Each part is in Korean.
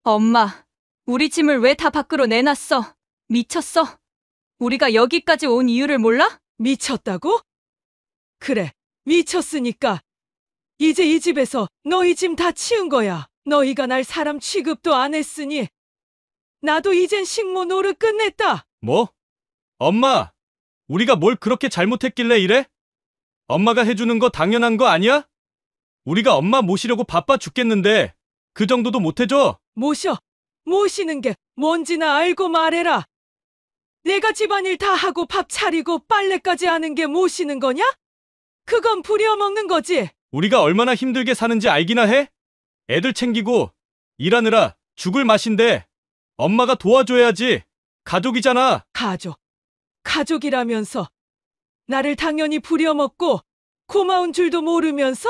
엄마, 우리 짐을 왜 다 밖으로 내놨어? 미쳤어? 우리가 여기까지 온 이유를 몰라? 미쳤다고? 그래, 미쳤으니까 이제 이 집에서 너희 짐 다 치운 거야. 너희가 날 사람 취급도 안 했으니 나도 이젠 식모 노릇 끝냈다. 뭐? 엄마, 우리가 뭘 그렇게 잘못했길래 이래? 엄마가 해주는 거 당연한 거 아니야? 우리가 엄마 모시려고 바빠 죽겠는데 그 정도도 못 해줘? 모시는 게 뭔지나 알고 말해라. 내가 집안일 다 하고 밥 차리고 빨래까지 하는 게 모시는 거냐? 그건 부려먹는 거지. 우리가 얼마나 힘들게 사는지 알기나 해? 애들 챙기고 일하느라 죽을 맛인데 엄마가 도와줘야지. 가족이잖아. 가족이라면서 나를 당연히 부려먹고 고마운 줄도 모르면서?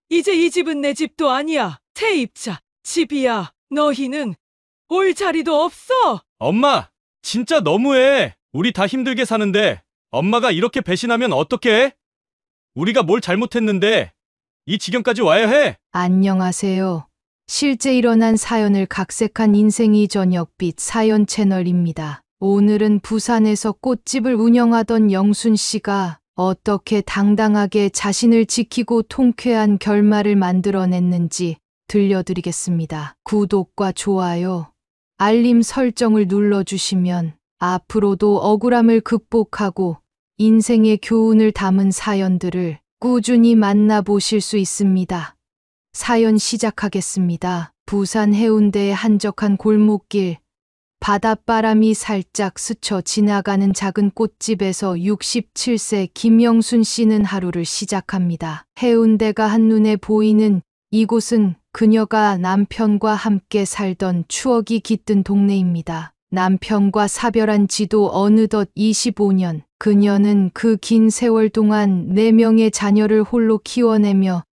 이제 이 집은 내 집도 아니야. 세입자 집이야. 너희는 올 자리도 없어. 엄마, 진짜 너무해. 우리 다 힘들게 사는데 엄마가 이렇게 배신하면 어떡해? 우리가 뭘 잘못했는데 이 지경까지 와야 해? 안녕하세요. 실제 일어난 사연을 각색한 인생이 저녁빛 사연 채널입니다. 오늘은 부산에서 꽃집을 운영하던 영순 씨가 어떻게 당당하게 자신을 지키고 통쾌한 결말을 만들어냈는지 들려드리겠습니다. 구독과 좋아요, 알림 설정을 눌러주시면 앞으로도 억울함을 극복하고 인생의 교훈을 담은 사연들을 꾸준히 만나보실 수 있습니다. 사연 시작하겠습니다. 부산 해운대의 한적한 골목길, 바닷바람이 살짝 스쳐 지나가는 작은 꽃집에서 67세 김영순 씨는 하루를 시작합니다. 해운대가 한눈에 보이는 이곳은 그녀가 남편과 함께 살던 추억이 깃든 동네입니다. 남편과 사별한 지도 어느덧 25년. 그녀는 그 긴 세월 동안 4명의 자녀를 홀로 키워내며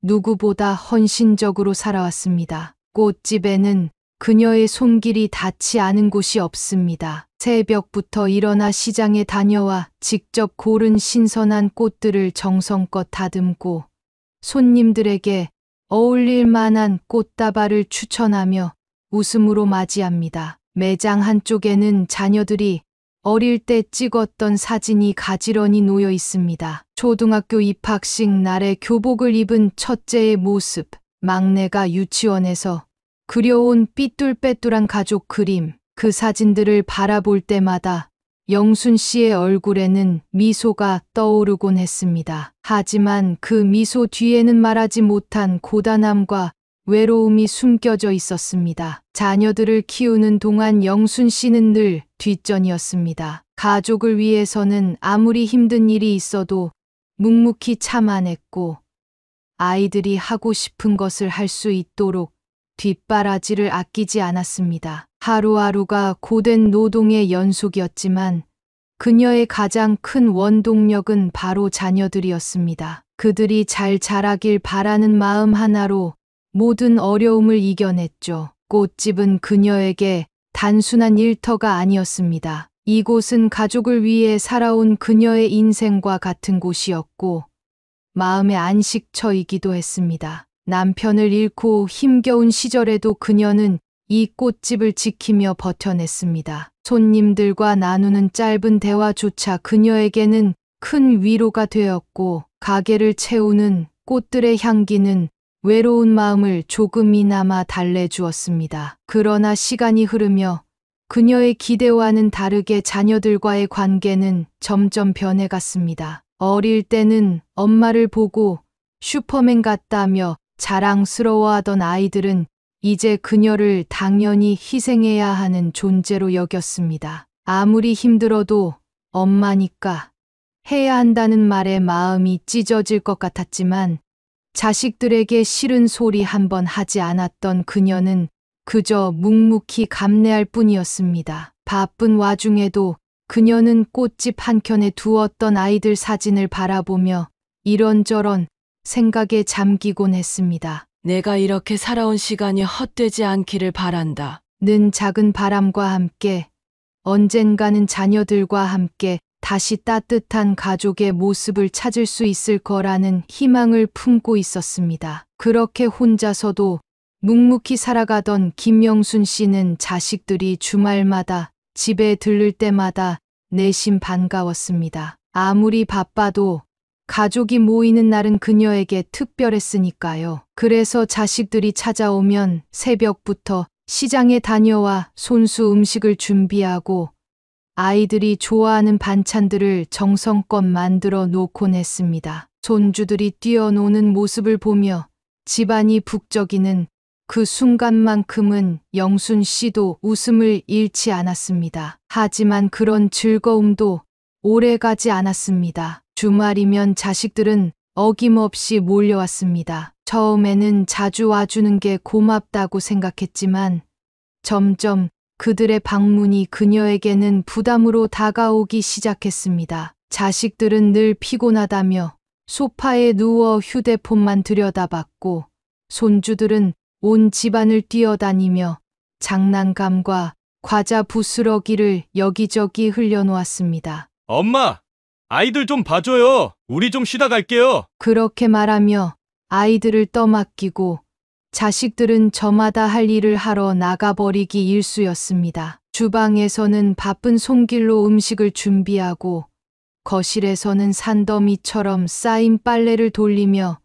누구보다 헌신적으로 살아왔습니다. 꽃집에는 그녀의 손길이 닿지 않은 곳이 없습니다. 새벽부터 일어나 시장에 다녀와 직접 고른 신선한 꽃들을 정성껏 다듬고 손님들에게 어울릴 만한 꽃다발을 추천하며 웃음으로 맞이합니다. 매장 한쪽에는 자녀들이 어릴 때 찍었던 사진이 가지런히 놓여 있습니다. 초등학교 입학식 날에 교복을 입은 첫째의 모습, 막내가 유치원에서 그려온 삐뚤빼뚤한 가족 그림, 그 사진들을 바라볼 때마다 영순 씨의 얼굴에는 미소가 떠오르곤 했습니다. 하지만 그 미소 뒤에는 말하지 못한 고단함과 외로움이 숨겨져 있었습니다. 자녀들을 키우는 동안 영순 씨는 늘 뒷전이었습니다. 가족을 위해서는 아무리 힘든 일이 있어도 묵묵히 참아냈고 아이들이 하고 싶은 것을 할 수 있도록 뒷바라지를 아끼지 않았습니다. 하루하루가 고된 노동의 연속이었지만 그녀의 가장 큰 원동력은 바로 자녀들이었습니다. 그들이 잘 자라길 바라는 마음 하나로 모든 어려움을 이겨냈죠. 꽃집은 그녀에게 단순한 일터가 아니었습니다. 이곳은 가족을 위해 살아온 그녀의 인생과 같은 곳이었고 마음의 안식처이기도 했습니다. 남편을 잃고 힘겨운 시절에도 그녀는 이 꽃집을 지키며 버텨냈습니다. 손님들과 나누는 짧은 대화조차 그녀에게는 큰 위로가 되었고 가게를 채우는 꽃들의 향기는 외로운 마음을 조금이나마 달래주었습니다. 그러나 시간이 흐르며 그녀의 기대와는 다르게 자녀들과의 관계는 점점 변해갔습니다. 어릴 때는 엄마를 보고 슈퍼맨 같다며 자랑스러워하던 아이들은 이제 그녀를 당연히 희생해야 하는 존재로 여겼습니다. 아무리 힘들어도 엄마니까 해야 한다는 말에 마음이 찢어질 것 같았지만 자식들에게 싫은 소리 한 번 하지 않았던 그녀는 그저 묵묵히 감내할 뿐이었습니다. 바쁜 와중에도 그녀는 꽃집 한켠에 두었던 아이들 사진을 바라보며 이런저런 생각에 잠기곤 했습니다. 내가 이렇게 살아온 시간이 헛되지 않기를 바란다. 는 작은 바람과 함께 언젠가는 자녀들과 함께 다시 따뜻한 가족의 모습을 찾을 수 있을 거라는 희망을 품고 있었습니다. 그렇게 혼자서도 묵묵히 살아가던 김영순 씨는 자식들이 주말마다 집에 들를 때마다 내심 반가웠습니다. 아무리 바빠도 가족이 모이는 날은 그녀에게 특별했으니까요. 그래서 자식들이 찾아오면 새벽부터 시장에 다녀와 손수 음식을 준비하고 아이들이 좋아하는 반찬들을 정성껏 만들어 놓곤 했습니다. 손주들이 뛰어노는 모습을 보며 집안이 북적이는 그 순간만큼은 영순 씨도 웃음을 잃지 않았습니다. 하지만 그런 즐거움도 오래가지 않았습니다. 주말이면 자식들은 어김없이 몰려왔습니다. 처음에는 자주 와주는 게 고맙다고 생각했지만 점점 그들의 방문이 그녀에게는 부담으로 다가오기 시작했습니다. 자식들은 늘 피곤하다며 소파에 누워 휴대폰만 들여다봤고 손주들은 온 집안을 뛰어다니며 장난감과 과자 부스러기를 여기저기 흘려놓았습니다. 엄마, 아이들 좀 봐줘요. 우리 좀 쉬다 갈게요. 그렇게 말하며 아이들을 떠맡기고 자식들은 저마다 할 일을 하러 나가버리기 일쑤였습니다. 주방에서는 바쁜 손길로 음식을 준비하고 거실에서는 산더미처럼 쌓인 빨래를 돌리며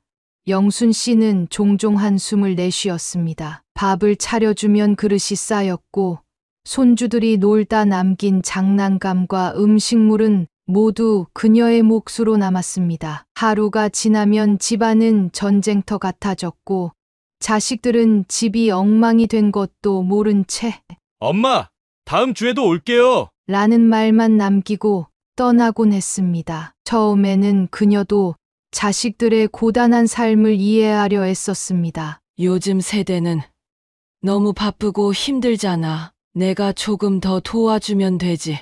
영순 씨는 종종 한숨을 내쉬었습니다. 밥을 차려주면 그릇이 쌓였고 손주들이 놀다 남긴 장난감과 음식물은 모두 그녀의 몫으로 남았습니다. 하루가 지나면 집안은 전쟁터 같아졌고 자식들은 집이 엉망이 된 것도 모른 채 엄마, 다음 주에도 올게요. 라는 말만 남기고 떠나곤 했습니다. 처음에는 그녀도 자식들의 고단한 삶을 이해하려 애썼습니다. 요즘 세대는 너무 바쁘고 힘들잖아. 내가 조금 더 도와주면 되지.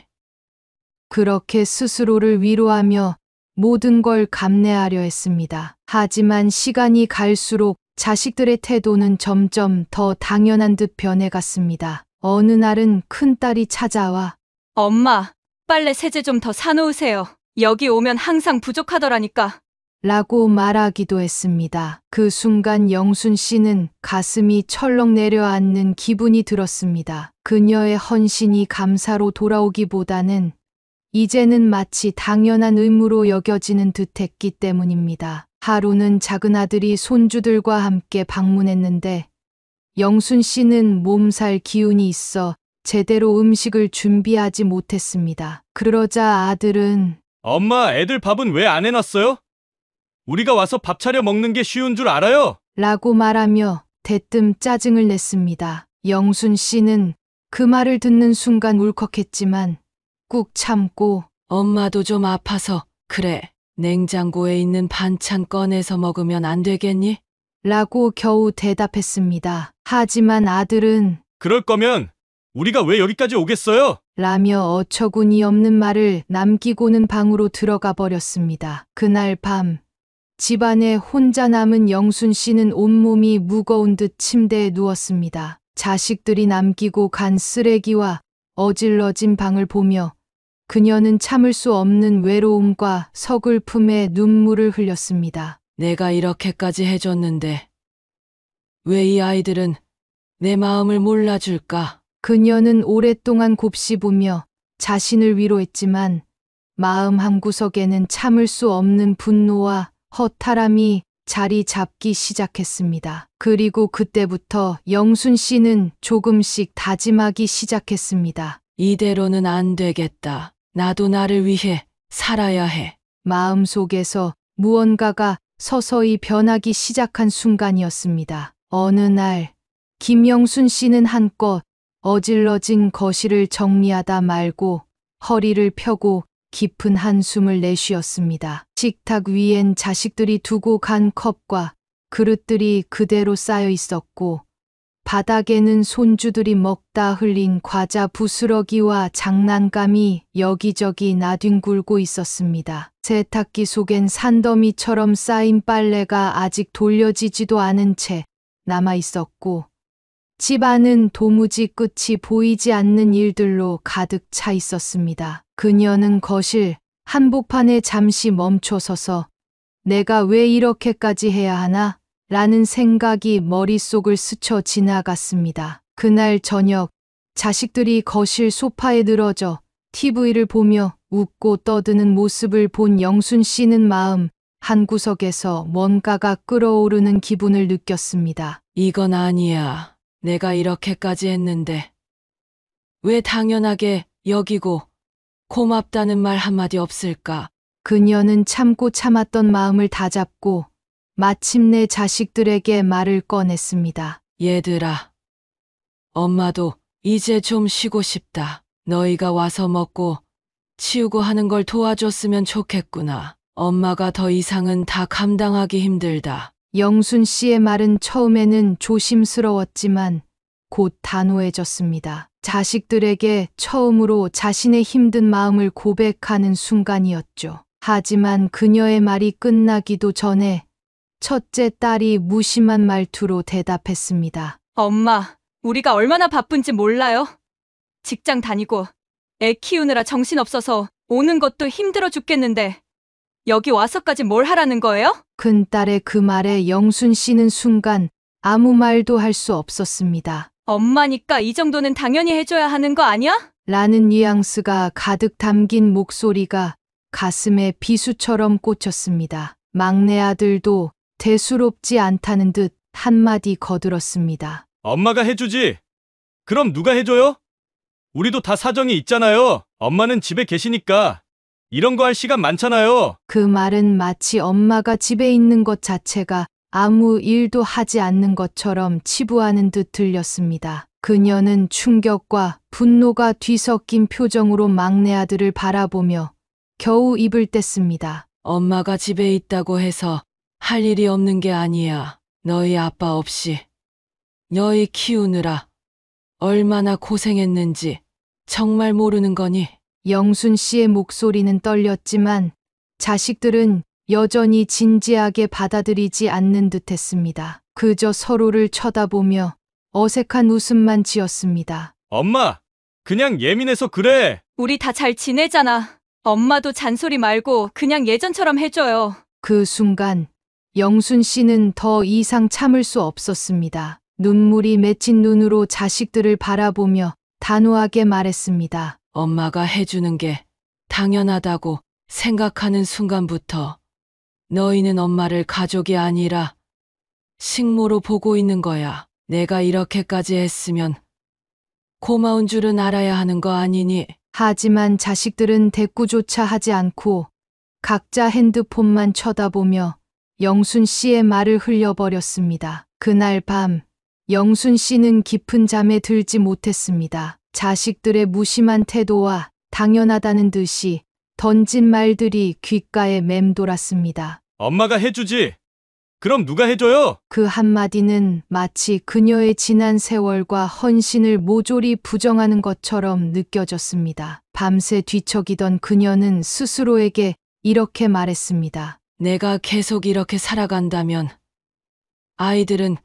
그렇게 스스로를 위로하며 모든 걸 감내하려 했습니다. 하지만 시간이 갈수록 자식들의 태도는 점점 더 당연한 듯 변해갔습니다. 어느 날은 큰딸이 찾아와 엄마, 빨래 세제 좀 더 사놓으세요. 여기 오면 항상 부족하더라니까. 라고 말하기도 했습니다. 그 순간 영순 씨는 가슴이 철렁 내려앉는 기분이 들었습니다. 그녀의 헌신이 감사로 돌아오기보다는 이제는 마치 당연한 의무로 여겨지는 듯했기 때문입니다. 하루는 작은 아들이 손주들과 함께 방문했는데 영순 씨는 몸살 기운이 있어 제대로 음식을 준비하지 못했습니다. 그러자 아들은 엄마, 애들 밥은 왜 안 해놨어요? 우리가 와서 밥 차려 먹는 게 쉬운 줄 알아요? 라고 말하며 대뜸 짜증을 냈습니다. 영순 씨는 그 말을 듣는 순간 울컥했지만 꾹 참고 엄마도 좀 아파서 그래. 냉장고에 있는 반찬 꺼내서 먹으면 안 되겠니? 라고 겨우 대답했습니다. 하지만 아들은 그럴 거면 우리가 왜 여기까지 오겠어요? 라며 어처구니 없는 말을 남기고는 방으로 들어가 버렸습니다. 그날 밤 집안에 혼자 남은 영순 씨는 온몸이 무거운 듯 침대에 누웠습니다. 자식들이 남기고 간 쓰레기와 어질러진 방을 보며 그녀는 참을 수 없는 외로움과 서글픔에 눈물을 흘렸습니다. 내가 이렇게까지 해줬는데 왜 이 아이들은 내 마음을 몰라줄까? 그녀는 오랫동안 곱씹으며 자신을 위로했지만 마음 한구석에는 참을 수 없는 분노와 허탈함이 자리 잡기 시작했습니다. 그리고 그때부터 영순 씨는 조금씩 다짐하기 시작했습니다. 이대로는 안 되겠다. 나도 나를 위해 살아야 해. 마음속에서 무언가가 서서히 변하기 시작한 순간이었습니다. 어느 날 김영순 씨는 한껏 어질러진 거실을 정리하다 말고 허리를 펴고 깊은 한숨을 내쉬었습니다. 식탁 위엔 자식들이 두고 간 컵과 그릇들이 그대로 쌓여 있었고 바닥에는 손주들이 먹다 흘린 과자 부스러기와 장난감이 여기저기 나뒹굴고 있었습니다. 세탁기 속엔 산더미처럼 쌓인 빨래가 아직 돌려지지도 않은 채 남아 있었고 집 안은 도무지 끝이 보이지 않는 일들로 가득 차 있었습니다. 그녀는 거실 한복판에 잠시 멈춰서서 내가 왜 이렇게까지 해야 하나 라는 생각이 머릿속을 스쳐 지나갔습니다. 그날 저녁 자식들이 거실 소파에 늘어져 TV를 보며 웃고 떠드는 모습을 본 영순 씨는 마음 한구석에서 뭔가가 끓어오르는 기분을 느꼈습니다. 이건 아니야. 내가 이렇게까지 했는데. 왜 당연하게 여기고 고맙다는 말 한마디 없을까? 그녀는 참고 참았던 마음을 다잡고 마침내 자식들에게 말을 꺼냈습니다. 얘들아, 엄마도 이제 좀 쉬고 싶다. 너희가 와서 먹고 치우고 하는 걸 도와줬으면 좋겠구나. 엄마가 더 이상은 다 감당하기 힘들다. 영순 씨의 말은 처음에는 조심스러웠지만 곧 단호해졌습니다. 자식들에게 처음으로 자신의 힘든 마음을 고백하는 순간이었죠. 하지만 그녀의 말이 끝나기도 전에 첫째 딸이 무심한 말투로 대답했습니다. 엄마, 우리가 얼마나 바쁜지 몰라요? 직장 다니고 애 키우느라 정신없어서 오는 것도 힘들어 죽겠는데 여기 와서까지 뭘 하라는 거예요? 큰딸의 그 말에 영순 씨는 순간 아무 말도 할 수 없었습니다. 엄마니까 이 정도는 당연히 해줘야 하는 거 아니야? 라는 뉘앙스가 가득 담긴 목소리가 가슴에 비수처럼 꽂혔습니다. 막내 아들도 대수롭지 않다는 듯 한마디 거들었습니다. 엄마가 해주지. 그럼 누가 해줘요? 우리도 다 사정이 있잖아요. 엄마는 집에 계시니까 이런 거 할 시간 많잖아요. 그 말은 마치 엄마가 집에 있는 것 자체가 아무 일도 하지 않는 것처럼 치부하는 듯 들렸습니다. 그녀는 충격과 분노가 뒤섞인 표정으로 막내 아들을 바라보며 겨우 입을 뗐습니다. 엄마가 집에 있다고 해서 할 일이 없는 게 아니야. 너희 아빠 없이 너희 키우느라 얼마나 고생했는지 정말 모르는 거니? 영순 씨의 목소리는 떨렸지만 자식들은 여전히 진지하게 받아들이지 않는 듯 했습니다. 그저 서로를 쳐다보며 어색한 웃음만 지었습니다. 엄마, 그냥 예민해서 그래. 우리 다 잘 지내잖아. 엄마도 잔소리 말고 그냥 예전처럼 해줘요. 그 순간 영순 씨는 더 이상 참을 수 없었습니다. 눈물이 맺힌 눈으로 자식들을 바라보며 단호하게 말했습니다. 엄마가 해주는 게 당연하다고 생각하는 순간부터 너희는 엄마를 가족이 아니라 식모로 보고 있는 거야. 내가 이렇게까지 했으면 고마운 줄은 알아야 하는 거 아니니? 하지만 자식들은 대꾸조차 하지 않고 각자 핸드폰만 쳐다보며 영순 씨의 말을 흘려버렸습니다. 그날 밤 영순 씨는 깊은 잠에 들지 못했습니다. 자식들의 무심한 태도와 당연하다는 듯이 던진 말들이 귓가에 맴돌았습니다. 엄마가 해주지. 그럼 누가 해줘요? 그 한마디는 마치 그녀의 지난 세월과 헌신을 모조리 부정하는 것처럼 느껴졌습니다. 밤새 뒤척이던 그녀는 스스로에게 이렇게 말했습니다. 내가 계속 이렇게 살아간다면 아이들은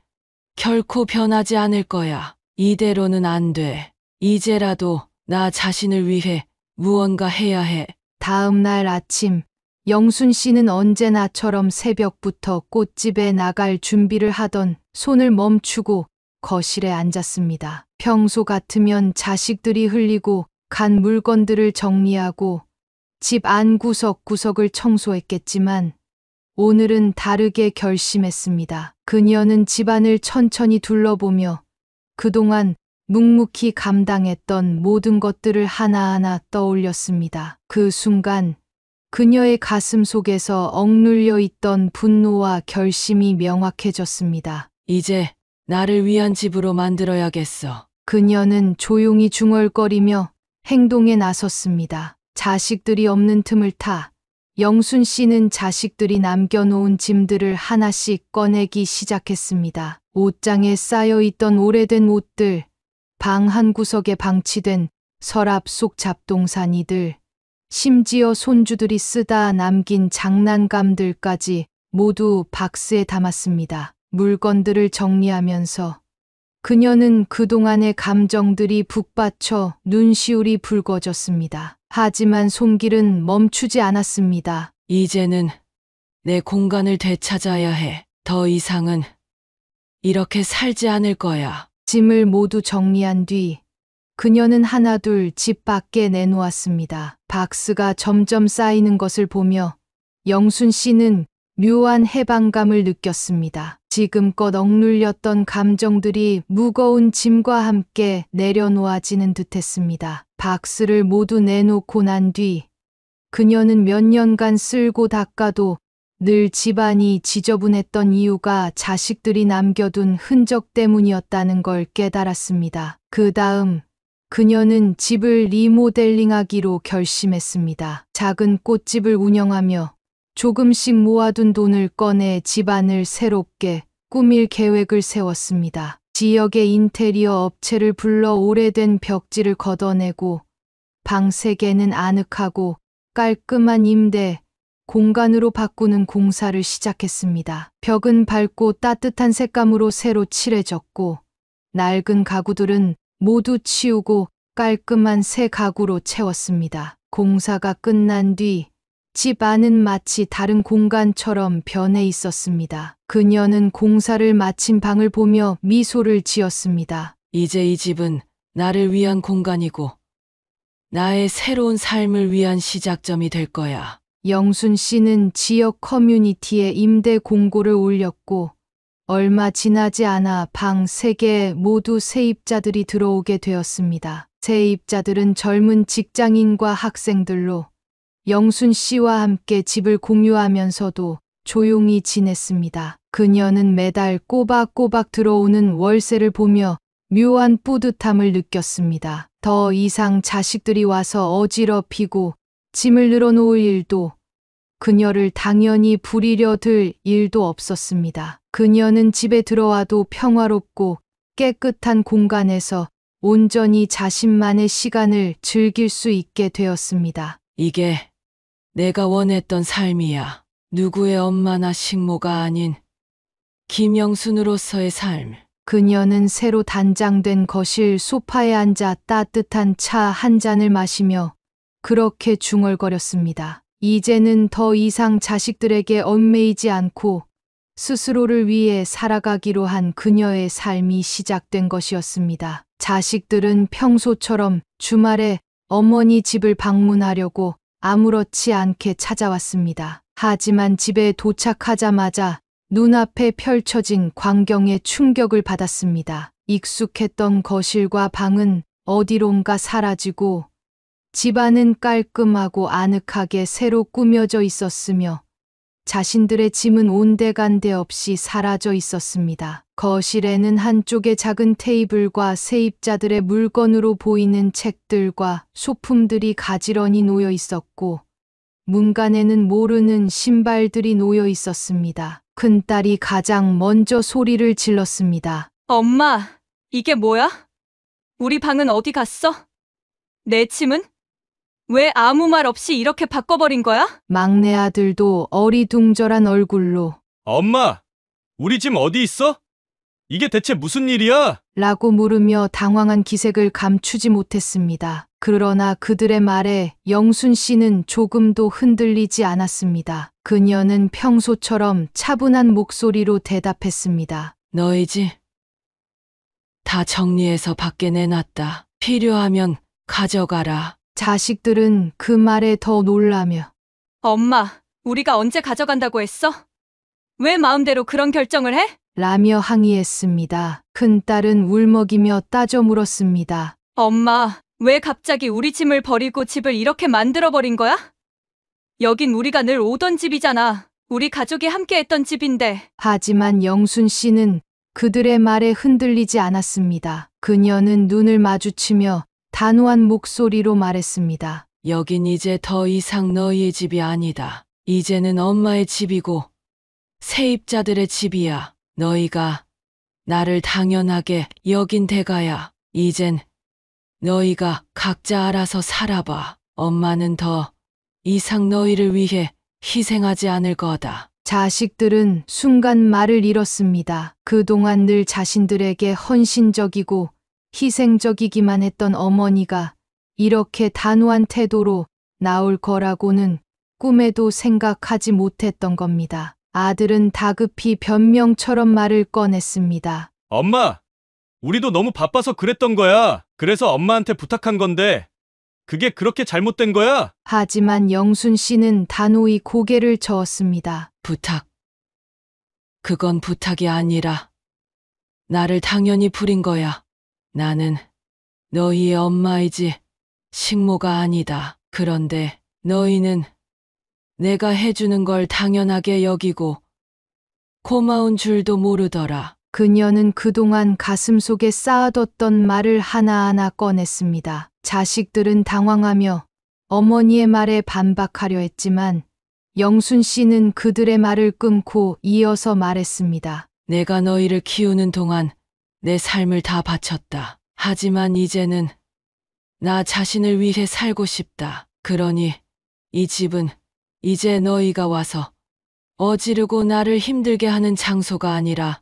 결코 변하지 않을 거야. 이대로는 안 돼. 이제라도 나 자신을 위해 무언가 해야 해. 다음 날 아침 영순 씨는 언제나처럼 새벽부터 꽃집에 나갈 준비를 하던 손을 멈추고 거실에 앉았습니다. 평소 같으면 자식들이 흘리고 간 물건들을 정리하고 집 안 구석구석을 청소했겠지만 오늘은 다르게 결심했습니다. 그녀는 집안을 천천히 둘러보며 그동안 묵묵히 감당했던 모든 것들을 하나하나 떠올렸습니다. 그 순간 그녀의 가슴 속에서 억눌려 있던 분노와 결심이 명확해졌습니다. 이제 나를 위한 집으로 만들어야겠어. 그녀는 조용히 중얼거리며 행동에 나섰습니다. 자식들이 없는 틈을 타 영순 씨는 자식들이 남겨놓은 짐들을 하나씩 꺼내기 시작했습니다. 옷장에 쌓여있던 오래된 옷들, 방 한 구석에 방치된 서랍 속 잡동사니들, 심지어 손주들이 쓰다 남긴 장난감들까지 모두 박스에 담았습니다. 물건들을 정리하면서 그녀는 그동안의 감정들이 북받쳐 눈시울이 붉어졌습니다. 하지만 손길은 멈추지 않았습니다. 이제는 내 공간을 되찾아야 해. 더 이상은 이렇게 살지 않을 거야. 짐을 모두 정리한 뒤 그녀는 하나둘 집 밖에 내놓았습니다. 박스가 점점 쌓이는 것을 보며 영순 씨는 묘한 해방감을 느꼈습니다. 지금껏 억눌렸던 감정들이 무거운 짐과 함께 내려놓아지는 듯했습니다. 박스를 모두 내놓고 난 뒤 그녀는 몇 년간 쓸고 닦아도 늘 집안이 지저분했던 이유가 자식들이 남겨둔 흔적 때문이었다는 걸 깨달았습니다. 그 다음 그녀는 집을 리모델링하기로 결심했습니다. 작은 꽃집을 운영하며 조금씩 모아둔 돈을 꺼내 집안을 새롭게 꾸밀 계획을 세웠습니다. 지역의 인테리어 업체를 불러 오래된 벽지를 걷어내고 방 3개는 아늑하고 깔끔한 임대 공간으로 바꾸는 공사를 시작했습니다. 벽은 밝고 따뜻한 색감으로 새로 칠해졌고 낡은 가구들은 모두 치우고 깔끔한 새 가구로 채웠습니다. 공사가 끝난 뒤 집 안은 마치 다른 공간처럼 변해 있었습니다. 그녀는 공사를 마친 방을 보며 미소를 지었습니다. 이제 이 집은 나를 위한 공간이고 나의 새로운 삶을 위한 시작점이 될 거야. 영순 씨는 지역 커뮤니티에 임대 공고를 올렸고 얼마 지나지 않아 방 3개 모두 세입자들이 들어오게 되었습니다. 세입자들은 젊은 직장인과 학생들로 영순 씨와 함께 집을 공유하면서도 조용히 지냈습니다. 그녀는 매달 꼬박꼬박 들어오는 월세를 보며 묘한 뿌듯함을 느꼈습니다. 더 이상 자식들이 와서 어지럽히고 짐을 늘어놓을 일도 그녀를 당연히 부리려 들 일도 없었습니다. 그녀는 집에 들어와도 평화롭고 깨끗한 공간에서 온전히 자신만의 시간을 즐길 수 있게 되었습니다. 이게 내가 원했던 삶이야. 누구의 엄마나 식모가 아닌 김영순으로서의 삶. 그녀는 새로 단장된 거실 소파에 앉아 따뜻한 차 한 잔을 마시며 그렇게 중얼거렸습니다. 이제는 더 이상 자식들에게 얽매이지 않고 스스로를 위해 살아가기로 한 그녀의 삶이 시작된 것이었습니다. 자식들은 평소처럼 주말에 어머니 집을 방문하려고 아무렇지 않게 찾아왔습니다. 하지만 집에 도착하자마자 눈앞에 펼쳐진 광경에 충격을 받았습니다. 익숙했던 거실과 방은 어디론가 사라지고 집안은 깔끔하고 아늑하게 새로 꾸며져 있었으며 자신들의 짐은 온데간데 없이 사라져 있었습니다. 거실에는 한쪽에 작은 테이블과 세입자들의 물건으로 보이는 책들과 소품들이 가지런히 놓여 있었고 문간에는 모르는 신발들이 놓여 있었습니다. 큰딸이 가장 먼저 소리를 질렀습니다. 엄마, 이게 뭐야? 우리 방은 어디 갔어? 내 짐은? 왜 아무 말 없이 이렇게 바꿔버린 거야? 막내 아들도 어리둥절한 얼굴로 엄마, 우리 짐 어디 있어? 이게 대체 무슨 일이야? 라고 물으며 당황한 기색을 감추지 못했습니다. 그러나 그들의 말에 영순 씨는 조금도 흔들리지 않았습니다. 그녀는 평소처럼 차분한 목소리로 대답했습니다. 너희지? 다 정리해서 밖에 내놨다. 필요하면 가져가라. 자식들은 그 말에 더 놀라며 엄마, 우리가 언제 가져간다고 했어? 왜 마음대로 그런 결정을 해? 라며 항의했습니다. 큰딸은 울먹이며 따져 물었습니다. 엄마, 왜 갑자기 우리 짐을 버리고 집을 이렇게 만들어버린 거야? 여긴 우리가 늘 오던 집이잖아. 우리 가족이 함께 했던 집인데. 하지만 영순 씨는 그들의 말에 흔들리지 않았습니다. 그녀는 눈을 마주치며 단호한 목소리로 말했습니다. 여긴 이제 더 이상 너희의 집이 아니다. 이제는 엄마의 집이고 세입자들의 집이야. 너희가 나를 당연하게 여긴 대가야. 이젠 너희가 각자 알아서 살아봐. 엄마는 더 이상 너희를 위해 희생하지 않을 거다. 자식들은 순간 말을 잃었습니다. 그동안 늘 자신들에게 헌신적이고 희생적이기만 했던 어머니가 이렇게 단호한 태도로 나올 거라고는 꿈에도 생각하지 못했던 겁니다. 아들은 다급히 변명처럼 말을 꺼냈습니다. 엄마, 우리도 너무 바빠서 그랬던 거야. 그래서 엄마한테 부탁한 건데, 그게 그렇게 잘못된 거야? 하지만 영순 씨는 단호히 고개를 저었습니다. 부탁. 그건 부탁이 아니라 나를 당연히 부린 거야. 나는 너희의 엄마이지 식모가 아니다. 그런데 너희는 내가 해주는 걸 당연하게 여기고 고마운 줄도 모르더라. 그녀는 그동안 가슴속에 쌓아뒀던 말을 하나하나 꺼냈습니다. 자식들은 당황하며 어머니의 말에 반박하려 했지만 영순 씨는 그들의 말을 끊고 이어서 말했습니다. 내가 너희를 키우는 동안 내 삶을 다 바쳤다. 하지만 이제는 나 자신을 위해 살고 싶다. 그러니 이 집은 이제 너희가 와서 어지르고 나를 힘들게 하는 장소가 아니라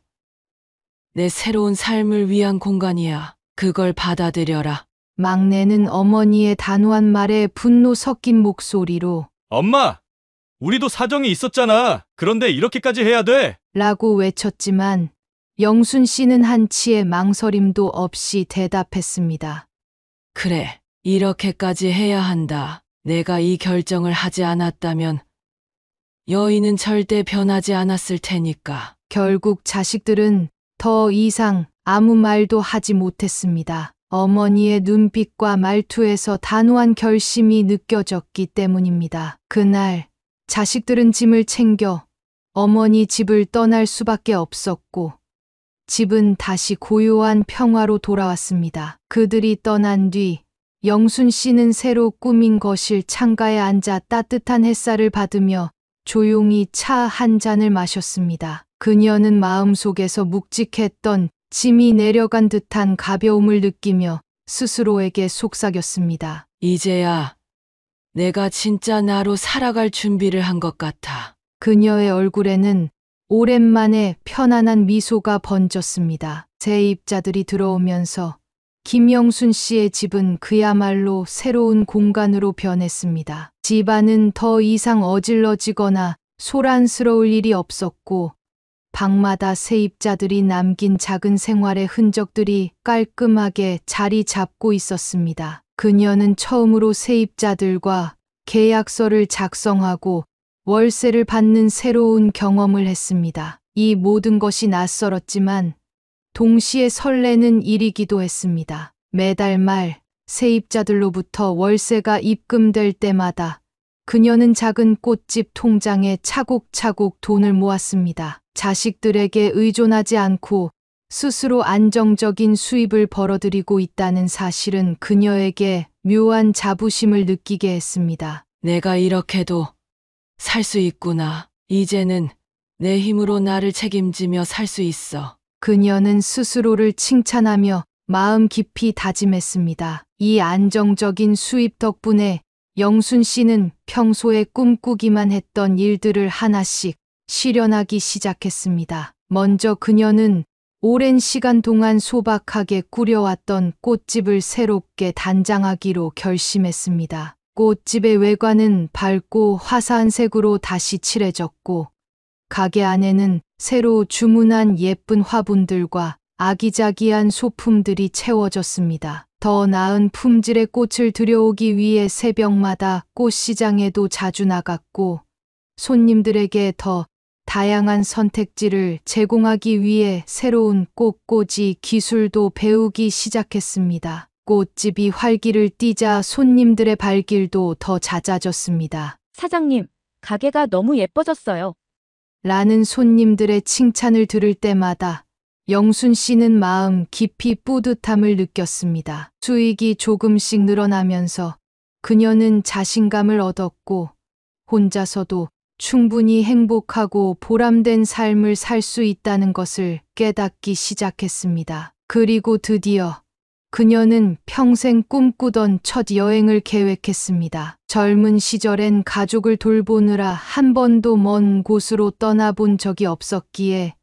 내 새로운 삶을 위한 공간이야. 그걸 받아들여라. 막내는 어머니의 단호한 말에 분노 섞인 목소리로 엄마, 우리도 사정이 있었잖아. 그런데 이렇게까지 해야 돼? 라고 외쳤지만 영순 씨는 한치의 망설임도 없이 대답했습니다. 그래, 이렇게까지 해야 한다. 내가 이 결정을 하지 않았다면 여인은 절대 변하지 않았을 테니까. 결국 자식들은 더 이상 아무 말도 하지 못했습니다. 어머니의 눈빛과 말투에서 단호한 결심이 느껴졌기 때문입니다. 그날 자식들은 짐을 챙겨 어머니 집을 떠날 수밖에 없었고 집은 다시 고요한 평화로 돌아왔습니다. 그들이 떠난 뒤 영순 씨는 새로 꾸민 거실 창가에 앉아 따뜻한 햇살을 받으며 조용히 차 한 잔을 마셨습니다. 그녀는 마음속에서 묵직했던 짐이 내려간 듯한 가벼움을 느끼며 스스로에게 속삭였습니다. 이제야 내가 진짜 나로 살아갈 준비를 한 것 같아. 그녀의 얼굴에는 오랜만에 편안한 미소가 번졌습니다. 세입자들이 들어오면서 김영순 씨의 집은 그야말로 새로운 공간으로 변했습니다. 집안은 더 이상 어질러지거나 소란스러울 일이 없었고 방마다 세입자들이 남긴 작은 생활의 흔적들이 깔끔하게 자리 잡고 있었습니다. 그녀는 처음으로 세입자들과 계약서를 작성하고 월세를 받는 새로운 경험을 했습니다. 이 모든 것이 낯설었지만 동시에 설레는 일이기도 했습니다. 매달 말 세입자들로부터 월세가 입금될 때마다 그녀는 작은 꽃집 통장에 차곡차곡 돈을 모았습니다. 자식들에게 의존하지 않고 스스로 안정적인 수입을 벌어들이고 있다는 사실은 그녀에게 묘한 자부심을 느끼게 했습니다. 내가 이렇게도 살 수 있구나. 이제는 내 힘으로 나를 책임지며 살 수 있어. 그녀는 스스로를 칭찬하며 마음 깊이 다짐했습니다. 이 안정적인 수입 덕분에 영순 씨는 평소에 꿈꾸기만 했던 일들을 하나씩 실현하기 시작했습니다. 먼저 그녀는 오랜 시간 동안 소박하게 꾸려왔던 꽃집을 새롭게 단장하기로 결심했습니다. 꽃집의 외관은 밝고 화사한 색으로 다시 칠해졌고 가게 안에는 새로 주문한 예쁜 화분들과 아기자기한 소품들이 채워졌습니다. 더 나은 품질의 꽃을 들여오기 위해 새벽마다 꽃시장에도 자주 나갔고 손님들에게 더 다양한 선택지를 제공하기 위해 새로운 꽃꽂이 기술도 배우기 시작했습니다. 꽃집이 활기를 띠자 손님들의 발길도 더 잦아졌습니다. 사장님, 가게가 너무 예뻐졌어요. 라는 손님들의 칭찬을 들을 때마다 영순 씨는 마음 깊이 뿌듯함을 느꼈습니다. 수익이 조금씩 늘어나면서 그녀는 자신감을 얻었고 혼자서도 충분히 행복하고 보람된 삶을 살 수 있다는 것을 깨닫기 시작했습니다. 그리고 드디어 그녀는 평생 꿈꾸던 첫 여행을 계획했습니다. 젊은 시절엔 가족을 돌보느라 한 번도 먼 곳으로 떠나본 적이 없었기에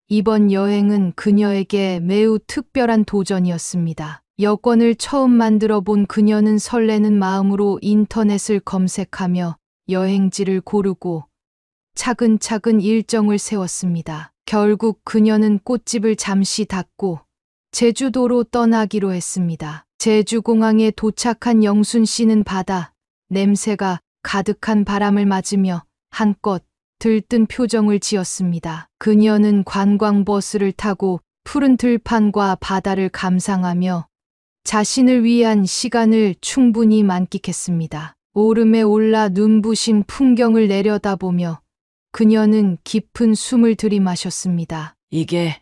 이번 여행은 그녀에게 매우 특별한 도전이었습니다. 여권을 처음 만들어 본 그녀는 설레는 마음으로 인터넷을 검색하며 여행지를 고르고 차근차근 일정을 세웠습니다. 결국 그녀는 꽃집을 잠시 닫고 제주도로 떠나기로 했습니다. 제주공항에 도착한 영순 씨는 바다 냄새가 가득한 바람을 맞으며 한껏 들뜬 표정을 지었습니다. 그녀는 관광버스를 타고 푸른 들판과 바다를 감상하며 자신을 위한 시간을 충분히 만끽했습니다. 오름에 올라 눈부신 풍경을 내려다보며 그녀는 깊은 숨을 들이마셨습니다. 이게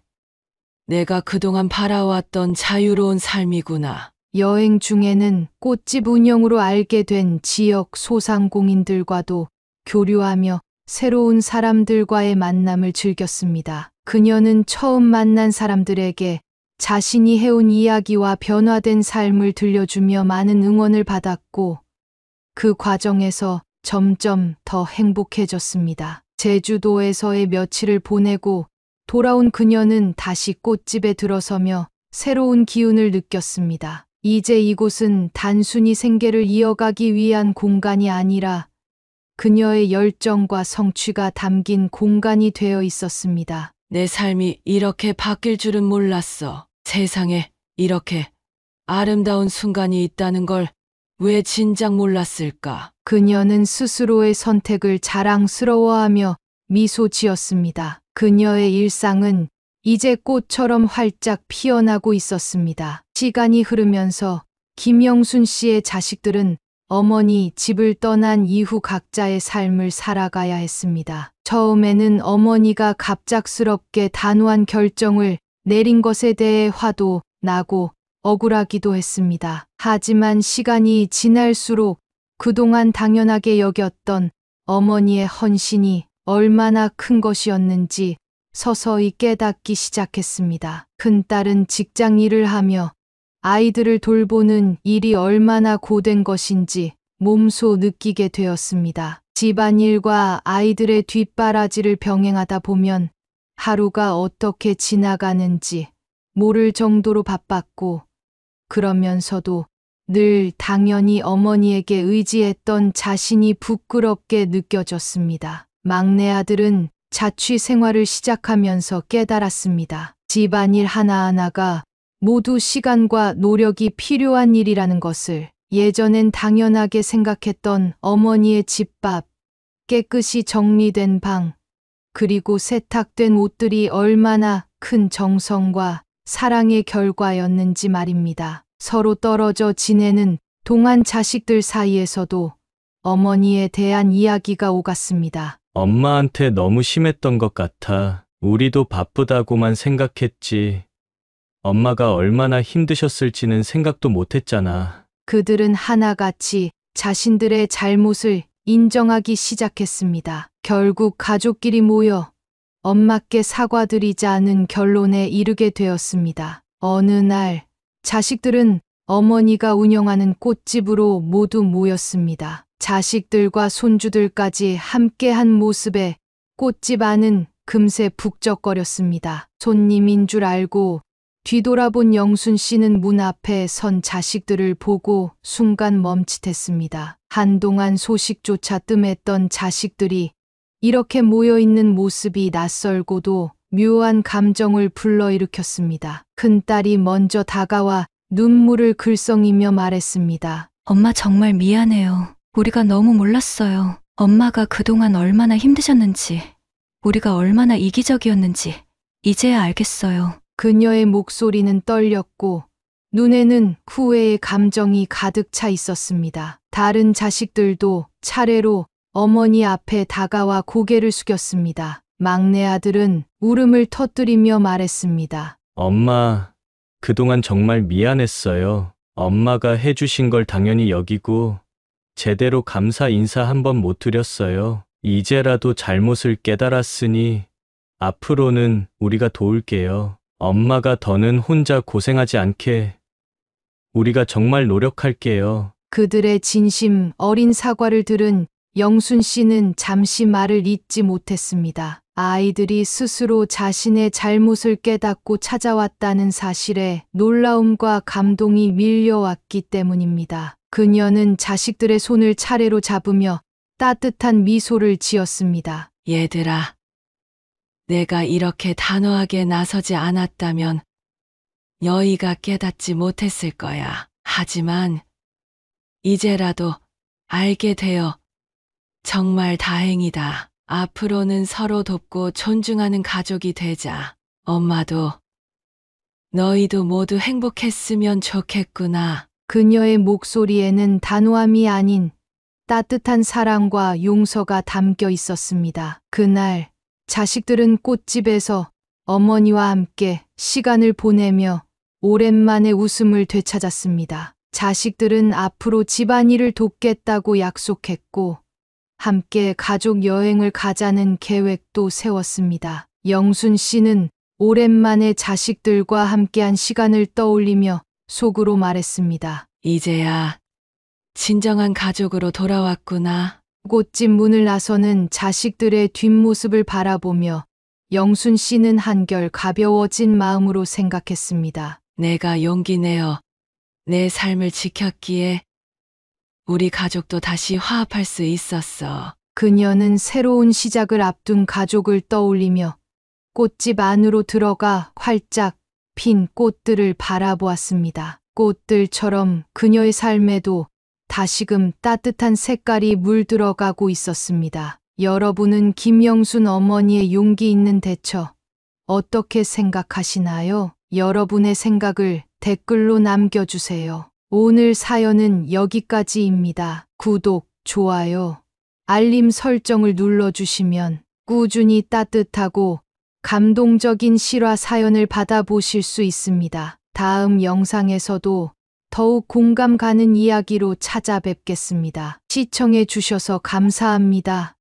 내가 그동안 바라왔던 자유로운 삶이구나. 여행 중에는 꽃집 운영으로 알게 된 지역 소상공인들과도 교류하며 새로운 사람들과의 만남을 즐겼습니다. 그녀는 처음 만난 사람들에게 자신이 해온 이야기와 변화된 삶을 들려주며 많은 응원을 받았고 그 과정에서 점점 더 행복해졌습니다. 제주도에서의 며칠을 보내고 돌아온 그녀는 다시 꽃집에 들어서며 새로운 기운을 느꼈습니다. 이제 이곳은 단순히 생계를 이어가기 위한 공간이 아니라 그녀의 열정과 성취가 담긴 공간이 되어 있었습니다. 내 삶이 이렇게 바뀔 줄은 몰랐어. 세상에 이렇게 아름다운 순간이 있다는 걸 왜 진작 몰랐을까? 그녀는 스스로의 선택을 자랑스러워하며 미소 지었습니다. 그녀의 일상은 이제 꽃처럼 활짝 피어나고 있었습니다. 시간이 흐르면서 김영순 씨의 자식들은 어머니 집을 떠난 이후 각자의 삶을 살아가야 했습니다. 처음에는 어머니가 갑작스럽게 단호한 결정을 내린 것에 대해 화도 나고 억울하기도 했습니다. 하지만 시간이 지날수록 그동안 당연하게 여겼던 어머니의 헌신이 얼마나 큰 것이었는지 서서히 깨닫기 시작했습니다. 큰딸은 직장 일을 하며 아이들을 돌보는 일이 얼마나 고된 것인지 몸소 느끼게 되었습니다. 집안일과 아이들의 뒷바라지를 병행하다 보면 하루가 어떻게 지나가는지 모를 정도로 바빴고 그러면서도 늘 당연히 어머니에게 의지했던 자신이 부끄럽게 느껴졌습니다. 막내 아들은 자취 생활을 시작하면서 깨달았습니다. 집안일 하나하나가 모두 시간과 노력이 필요한 일이라는 것을. 예전엔 당연하게 생각했던 어머니의 집밥, 깨끗이 정리된 방, 그리고 세탁된 옷들이 얼마나 큰 정성과 사랑의 결과였는지 말입니다. 서로 떨어져 지내는 동안 자식들 사이에서도 어머니에 대한 이야기가 오갔습니다. 엄마한테 너무 심했던 것 같아. 우리도 바쁘다고만 생각했지. 엄마가 얼마나 힘드셨을지는 생각도 못했잖아. 그들은 하나같이 자신들의 잘못을 인정하기 시작했습니다. 결국 가족끼리 모여 엄마께 사과드리자는 결론에 이르게 되었습니다. 어느 날 자식들은 어머니가 운영하는 꽃집으로 모두 모였습니다. 자식들과 손주들까지 함께한 모습에 꽃집 안은 금세 북적거렸습니다. 손님인 줄 알고 뒤돌아본 영순 씨는 문 앞에 선 자식들을 보고 순간 멈칫했습니다. 한동안 소식조차 뜸했던 자식들이 이렇게 모여있는 모습이 낯설고도 묘한 감정을 불러일으켰습니다. 큰딸이 먼저 다가와 눈물을 글썽이며 말했습니다. 엄마 정말 미안해요. 우리가 너무 몰랐어요. 엄마가 그동안 얼마나 힘드셨는지, 우리가 얼마나 이기적이었는지 이제야 알겠어요. 그녀의 목소리는 떨렸고 눈에는 후회의 감정이 가득 차 있었습니다. 다른 자식들도 차례로 어머니 앞에 다가와 고개를 숙였습니다. 막내 아들은 울음을 터뜨리며 말했습니다. 엄마, 그동안 정말 미안했어요. 엄마가 해주신 걸 당연히 여기고 제대로 감사 인사 한 번 못 드렸어요. 이제라도 잘못을 깨달았으니 앞으로는 우리가 도울게요. 엄마가 더는 혼자 고생하지 않게 우리가 정말 노력할게요. 그들의 진심 어린 사과를 들은 영순 씨는 잠시 말을 잇지 못했습니다. 아이들이 스스로 자신의 잘못을 깨닫고 찾아왔다는 사실에 놀라움과 감동이 밀려왔기 때문입니다. 그녀는 자식들의 손을 차례로 잡으며 따뜻한 미소를 지었습니다. 얘들아, 내가 이렇게 단호하게 나서지 않았다면 너희가 깨닫지 못했을 거야. 하지만 이제라도 알게 되어 정말 다행이다. 앞으로는 서로 돕고 존중하는 가족이 되자. 엄마도 너희도 모두 행복했으면 좋겠구나. 그녀의 목소리에는 단호함이 아닌 따뜻한 사랑과 용서가 담겨 있었습니다. 그날 자식들은 꽃집에서 어머니와 함께 시간을 보내며 오랜만에 웃음을 되찾았습니다. 자식들은 앞으로 집안일을 돕겠다고 약속했고 함께 가족 여행을 가자는 계획도 세웠습니다. 영순 씨는 오랜만에 자식들과 함께한 시간을 떠올리며 속으로 말했습니다. 이제야 진정한 가족으로 돌아왔구나. 꽃집 문을 나서는 자식들의 뒷모습을 바라보며 영순 씨는 한결 가벼워진 마음으로 생각했습니다. 내가 용기 내어 내 삶을 지켰기에 우리 가족도 다시 화합할 수 있었어. 그녀는 새로운 시작을 앞둔 가족을 떠올리며 꽃집 안으로 들어가 활짝 핀 꽃들을 바라보았습니다. 꽃들처럼 그녀의 삶에도 다시금 따뜻한 색깔이 물들어가고 있었습니다. 여러분은 김영순 어머니의 용기 있는 대처 어떻게 생각하시나요? 여러분의 생각을 댓글로 남겨주세요. 오늘 사연은 여기까지입니다. 구독, 좋아요, 알림 설정을 눌러주시면 꾸준히 따뜻하고 감동적인 실화 사연을 받아보실 수 있습니다. 다음 영상에서도 더욱 공감 가는 이야기로 찾아뵙겠습니다. 시청해 주셔서 감사합니다.